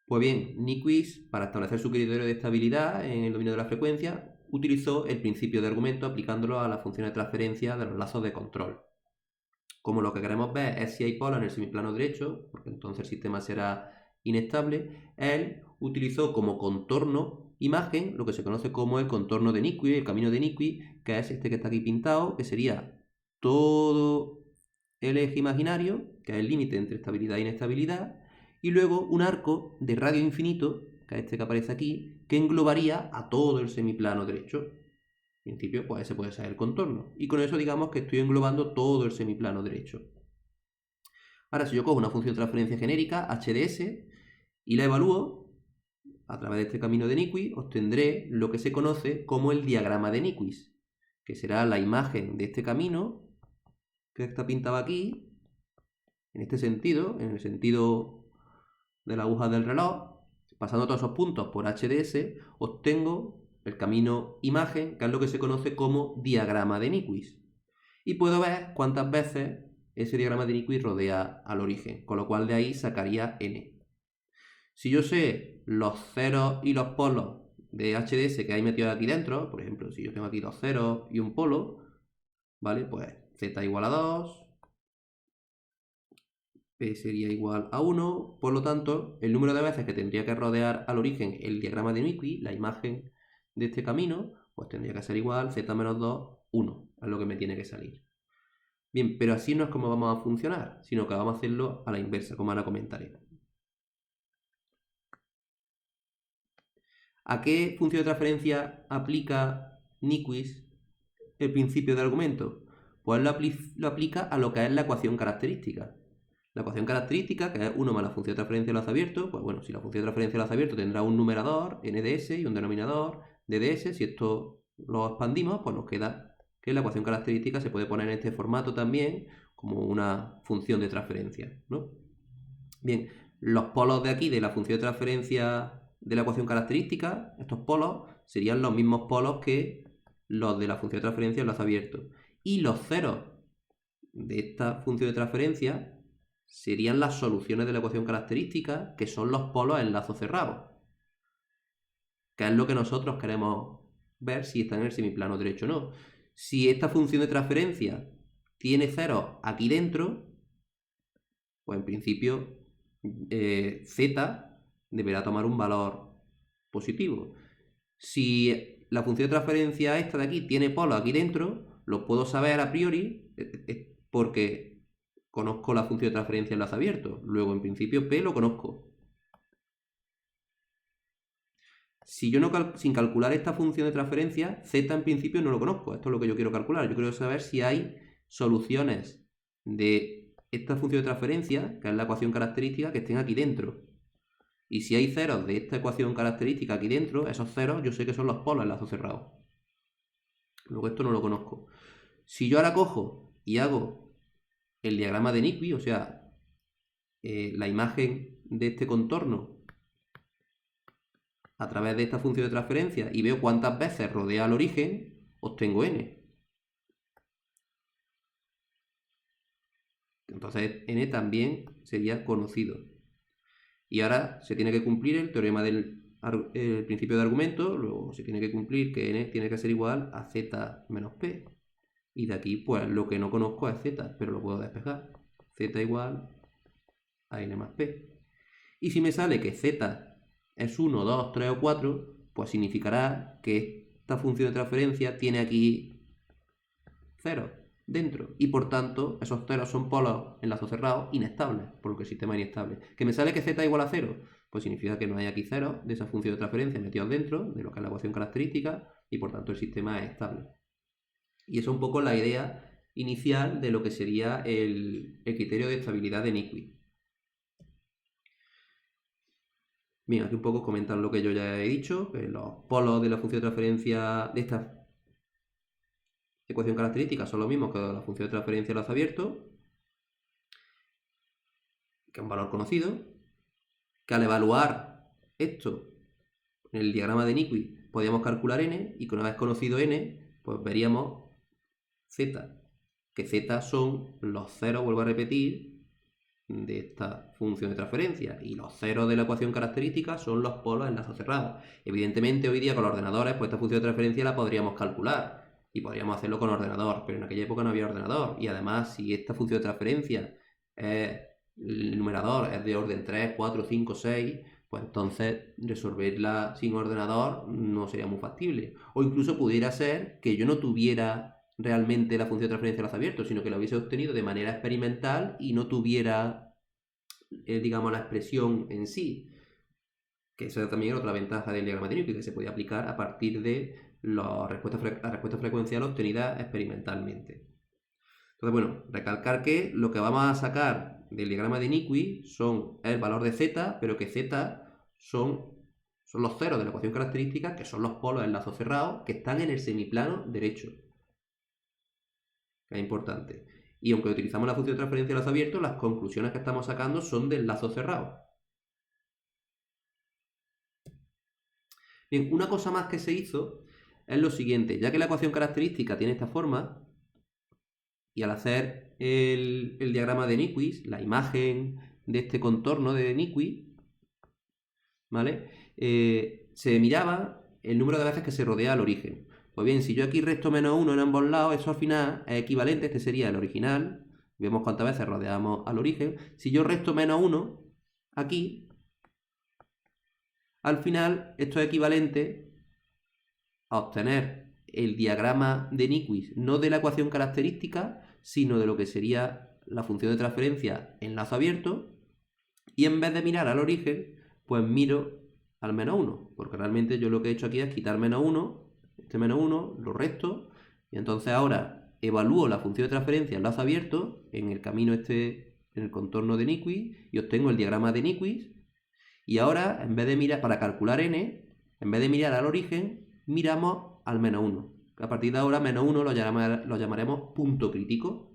Pues bien, Nyquist, para establecer su criterio de estabilidad en el dominio de la frecuencia, utilizó el principio de argumento aplicándolo a las funciones de transferencia de los lazos de control. Como lo que queremos ver es si hay polos en el semiplano derecho, porque entonces el sistema será inestable, él utilizó como contorno imagen lo que se conoce como el contorno de Nyquist, el camino de Nyquist, que es este que está aquí pintado, que sería todo el eje imaginario, que es el límite entre estabilidad e inestabilidad, y luego un arco de radio infinito, que es este que aparece aquí, que englobaría a todo el semiplano derecho. En principio, pues ese puede ser el contorno. Y con eso digamos que estoy englobando todo el semiplano derecho. Ahora, si yo cojo una función de transferencia genérica, HDS, y la evalúo a través de este camino de Nyquist, obtendré lo que se conoce como el diagrama de Nyquist, que será la imagen de este camino, que está pintado aquí, en este sentido, en el sentido de la aguja del reloj, pasando todos esos puntos por HDS, obtengo el camino imagen, que es lo que se conoce como diagrama de Nyquist. Y puedo ver cuántas veces ese diagrama de Nyquist rodea al origen, con lo cual de ahí sacaría n. Si yo sé los ceros y los polos de HDS que hay metidos aquí dentro, por ejemplo, si yo tengo aquí dos ceros y un polo, ¿vale? Pues z igual a 2, P sería igual a 1, por lo tanto, el número de veces que tendría que rodear al origen el diagrama de Nyquist, la imagen de este camino, pues tendría que ser igual z menos 2, 1, es lo que me tiene que salir. Bien, pero así no es como vamos a funcionar, sino que vamos a hacerlo a la inversa, como ahora comentaré. ¿A qué función de transferencia aplica Nyquist el principio de argumento? Pues lo aplica a lo que es la ecuación característica. La ecuación característica, que es 1 más la función de transferencia de lazo abierto, pues bueno, si la función de transferencia de lazo abierto tendrá un numerador, nds, y un denominador, dds, si esto lo expandimos, pues nos queda que la ecuación característica se puede poner en este formato también, como una función de transferencia, ¿no? Bien, los polos de aquí de la función de transferencia de la ecuación característica, estos polos serían los mismos polos que los de la función de transferencia en lazo abierto. Y los ceros de esta función de transferencia serían las soluciones de la ecuación característica, que son los polos en lazo cerrado, que es lo que nosotros queremos ver si está en el semiplano derecho o no. Si esta función de transferencia tiene ceros aquí dentro, pues en principio z deberá tomar un valor positivo. Si la función de transferencia esta de aquí tiene polos aquí dentro, lo puedo saber a priori porque conozco la función de transferencia en lazo abierto. Luego, en principio, P lo conozco. Si yo no sin calcular esta función de transferencia, z en principio no lo conozco. Esto es lo que yo quiero calcular. Yo quiero saber si hay soluciones de esta función de transferencia, que es la ecuación característica, que estén aquí dentro. Y si hay ceros de esta ecuación característica aquí dentro, esos ceros yo sé que son los polos en lazo cerrado. Luego esto no lo conozco. Si yo ahora cojo y hago el diagrama de Nyquist, o sea, la imagen de este contorno a través de esta función de transferencia y veo cuántas veces rodea al origen, obtengo n. Entonces n también sería conocido. Y ahora se tiene que cumplir el teorema del principio de argumento, luego se tiene que cumplir que n tiene que ser igual a z menos p. Y de aquí, pues lo que no conozco es z, pero lo puedo despejar. Z igual a n más p. Y si me sale que z es 1, 2, 3 o 4, pues significará que esta función de transferencia tiene aquí ceros dentro. Y por tanto, esos ceros son polos en lazo cerrado inestables, por lo que el sistema es inestable. Que me sale que z igual a 0, pues significa que no hay aquí ceros de esa función de transferencia metidos dentro, de lo que es la ecuación característica, y por tanto el sistema es estable. Y eso es un poco la idea inicial de lo que sería el criterio de estabilidad de Nyquist. Bien, aquí un poco comentar lo que yo ya he dicho, que los polos de la función de transferencia de esta ecuación característica son los mismos que la función de transferencia de lazo abierto, que es un valor conocido, que al evaluar esto en el diagrama de Nyquist podíamos calcular n, y que una vez conocido n, pues veríamos z, que z son los ceros, vuelvo a repetir, de esta función de transferencia, y los ceros de la ecuación característica son los polos en lazo cerrado. Evidentemente hoy día con los ordenadores pues esta función de transferencia la podríamos calcular y podríamos hacerlo con ordenador, pero en aquella época no había ordenador, y además si esta función de transferencia el numerador es de orden 3, 4, 5, 6, pues entonces resolverla sin ordenador no sería muy factible. O incluso pudiera ser que yo no tuviera realmente la función de transferencia de lazo abierto, sino que la hubiese obtenido de manera experimental y no tuviera, digamos, la expresión en sí. Que esa también era otra ventaja del diagrama de Newton, que se podía aplicar a partir de la respuesta frecuencial obtenida experimentalmente. Entonces, bueno, recalcar que lo que vamos a sacar del diagrama de Newton son el valor de z, pero que z son los ceros de la ecuación característica, que son los polos del lazo cerrado, que están en el semiplano derecho. Es importante. Y aunque utilizamos la función de transferencia de lazo abierto, las conclusiones que estamos sacando son del lazo cerrado. Bien, una cosa más que se hizo es lo siguiente. Ya que la ecuación característica tiene esta forma, y al hacer el diagrama de Newton, la imagen de este contorno de Newton, ¿vale? Se miraba el número de veces que se rodea al origen. Pues bien, si yo aquí resto -1 en ambos lados, eso al final es equivalente, este sería el original. Vemos cuántas veces rodeamos al origen. Si yo resto -1 aquí, al final esto es equivalente a obtener el diagrama de Newton, no de la ecuación característica, sino de lo que sería la función de transferencia en lazo abierto, y en vez de mirar al origen, pues miro al -1, porque realmente yo lo que he hecho aquí es quitar -1, este -1, lo resto, y entonces ahora evalúo la función de transferencia en lazo abierto, en el camino este, en el contorno de Newton, y obtengo el diagrama de Newton, y ahora, en vez de mirar, para calcular n, en vez de mirar al origen, miramos al -1. A partir de ahora, -1 lo llamaremos punto crítico.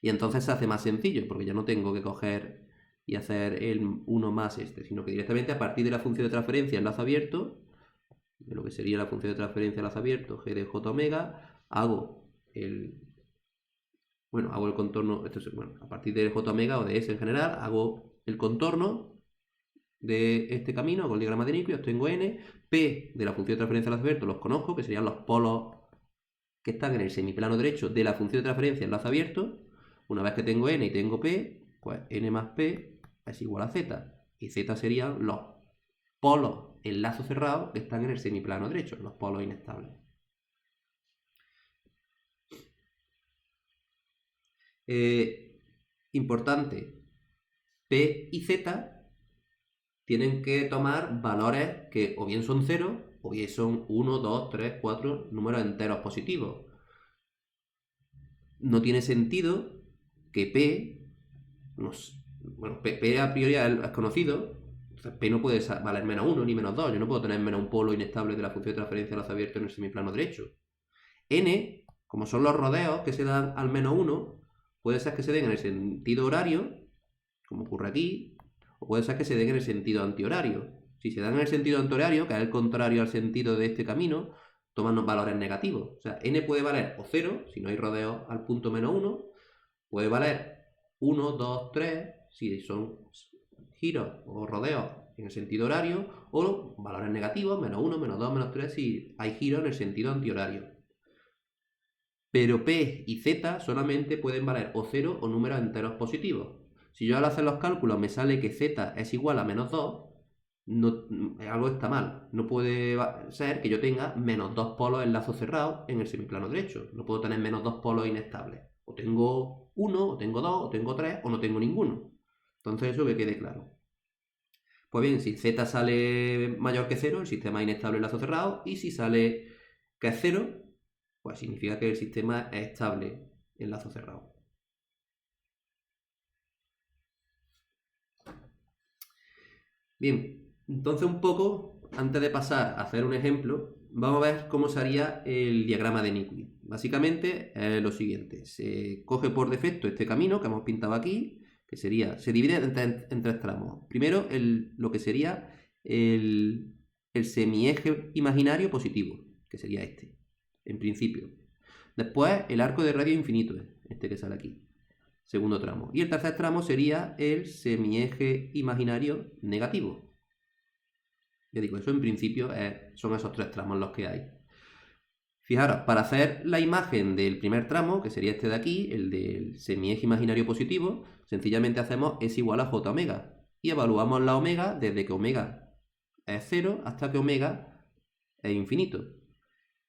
Y entonces se hace más sencillo, porque ya no tengo que coger y hacer el 1 más este, sino que directamente a partir de la función de transferencia en lazo abierto, de lo que sería la función de transferencia en lazo abierto, g de j omega, hago el contorno, a partir de j omega o de s en general, hago el contorno de este camino, hago el diagrama de Newton, obtengo n, p de la función de transferencia en lazo abierto los conozco, que serían los polos que están en el semiplano derecho de la función de transferencia en lazo abierto. Una vez que tengo n y tengo p, pues n más p es igual a z. Y z serían los polos en lazo cerrado que están en el semiplano derecho, los polos inestables. Importante, p y z tienen que tomar valores que o bien son 0 o bien son 1, 2, 3, 4 números enteros positivos. No tiene sentido que P, P a priori es conocido, entonces P no puede valer -1 ni -2, yo no puedo tener menos un polo inestable de la función de transferencia de lazo abierto en el semiplano derecho. N, como son los rodeos que se dan al -1, puede ser que se den en el sentido horario, como ocurre aquí, o puede ser que se den en el sentido antihorario. Si se dan en el sentido antihorario, que es el contrario al sentido de este camino, toman valores negativos. O sea, n puede valer o 0, si no hay rodeo al punto -1, puede valer 1, 2, 3, si son giros o rodeos en el sentido horario, o valores negativos, -1, -2, -3, si hay giros en el sentido antihorario. Pero P y Z solamente pueden valer o 0 o números enteros positivos. Si yo al hacer los cálculos me sale que Z es igual a -2, algo está mal. No puede ser que yo tenga -2 polos en lazo cerrado en el semiplano derecho. No puedo tener -2 polos inestables. O tengo 1, o tengo 2, o tengo 3, o no tengo ninguno. Entonces eso que quede claro. Pues bien, si Z sale mayor que 0, el sistema es inestable en lazo cerrado. Y si sale que es 0, pues significa que el sistema es estable en lazo cerrado. Bien, entonces un poco, antes de pasar a hacer un ejemplo, vamos a ver cómo se haría el diagrama de Newton. Básicamente es lo siguiente, se coge por defecto este camino que hemos pintado aquí, que sería, se divide en tres tramos. Primero, lo que sería el semieje imaginario positivo, que sería este, en principio. Después, el arco de radio infinito, este que sale aquí. segundo tramo. Y el tercer tramo sería el semieje imaginario negativo. Ya digo, eso en principio son esos 3 tramos los que hay. Fijaros, para hacer la imagen del primer tramo, que sería este de aquí, el del semieje imaginario positivo, sencillamente hacemos S igual a J omega. Y evaluamos la omega desde que omega es 0 hasta que omega es infinito.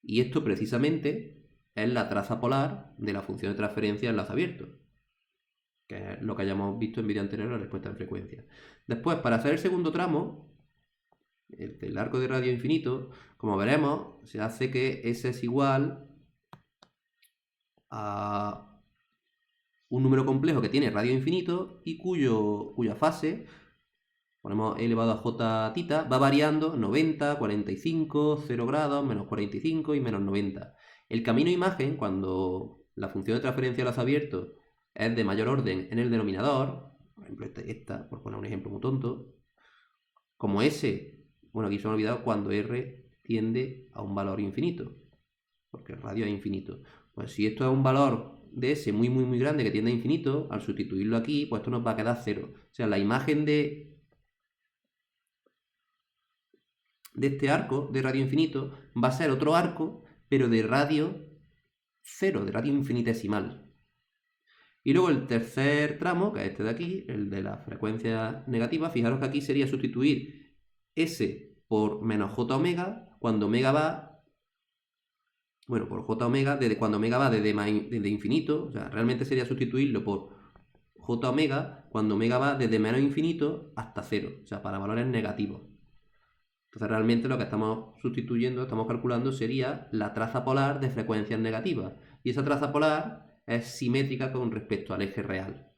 Y esto precisamente es la traza polar de la función de transferencia en lazo abierto, que es lo que hayamos visto en vídeo anterior, la respuesta en frecuencia. Después, para hacer el segundo tramo, el arco de radio infinito, como veremos, se hace que S es igual a un número complejo que tiene radio infinito y cuya fase, ponemos e elevado a j tita, va variando 90, 45, 0 grados, menos 45 y menos 90. El camino imagen, cuando la función de transferencia a lazo abierto es de mayor orden en el denominador, por ejemplo esta, por poner un ejemplo muy tonto, como S, bueno, aquí se me ha olvidado cuando R tiende a un valor infinito, porque el radio es infinito. Pues si esto es un valor de S muy grande que tiende a infinito, al sustituirlo aquí, pues esto nos va a quedar 0. O sea, la imagen de este arco de radio infinito va a ser otro arco, pero de radio 0, de radio infinitesimal. Y luego el tercer tramo, que es este de aquí, el de la frecuencia negativa, fijaros que aquí sería sustituir S por menos J omega cuando omega va, bueno, por J omega, desde cuando omega va desde infinito, o sea, realmente sería sustituirlo por J omega cuando omega va desde menos infinito hasta 0, o sea, para valores negativos. Entonces realmente lo que estamos sustituyendo, estamos calculando, sería la traza polar de frecuencias negativas. Y esa traza polar es simétrica con respecto al eje real.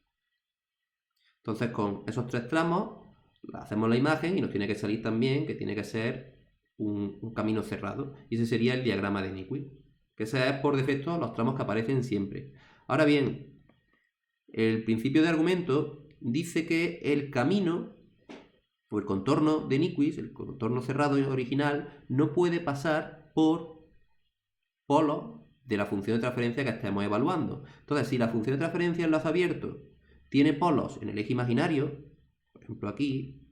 Entonces con esos 3 tramos hacemos la imagen y nos tiene que salir también que tiene que ser un camino cerrado. Y ese sería el diagrama de Nyquist, que ese es por defecto los tramos que aparecen siempre. Ahora bien, el principio de argumento dice que el camino o el contorno de Nyquist, el contorno cerrado original, no puede pasar por polos de la función de transferencia que estemos evaluando. Entonces, si la función de transferencia en lazo abierto tiene polos en el eje imaginario, por ejemplo aquí,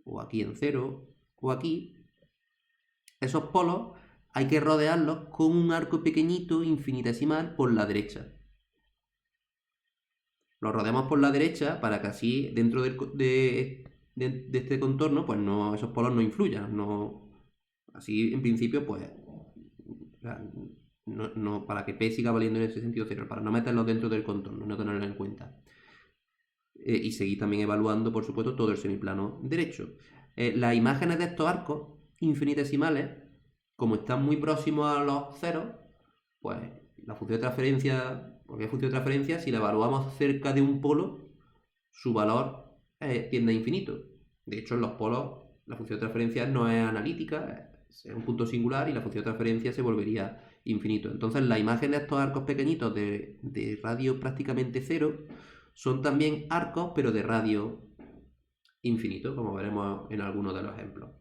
o aquí en 0, o aquí, esos polos hay que rodearlos con un arco pequeñito, infinitesimal, por la derecha. Los rodeamos por la derecha para que así, dentro de este contorno, pues no, esos polos no influyan. Así, en principio, pues, no, para que P siga valiendo en ese sentido 0, para no meterlos dentro del contorno, no tenerlo en cuenta. Y seguir también evaluando, por supuesto, todo el semiplano derecho. Las imágenes de estos arcos infinitesimales, como están muy próximos a los ceros, pues la función de transferencia, porque es función de transferencia, si la evaluamos cerca de un polo, su valor tiende a infinito. De hecho, en los polos, la función de transferencia no es analítica, es un punto singular y la función de transferencia se volvería infinito. Entonces, la imagen de estos arcos pequeñitos de radio prácticamente 0 son también arcos, pero de radio infinito, como veremos en algunos de los ejemplos.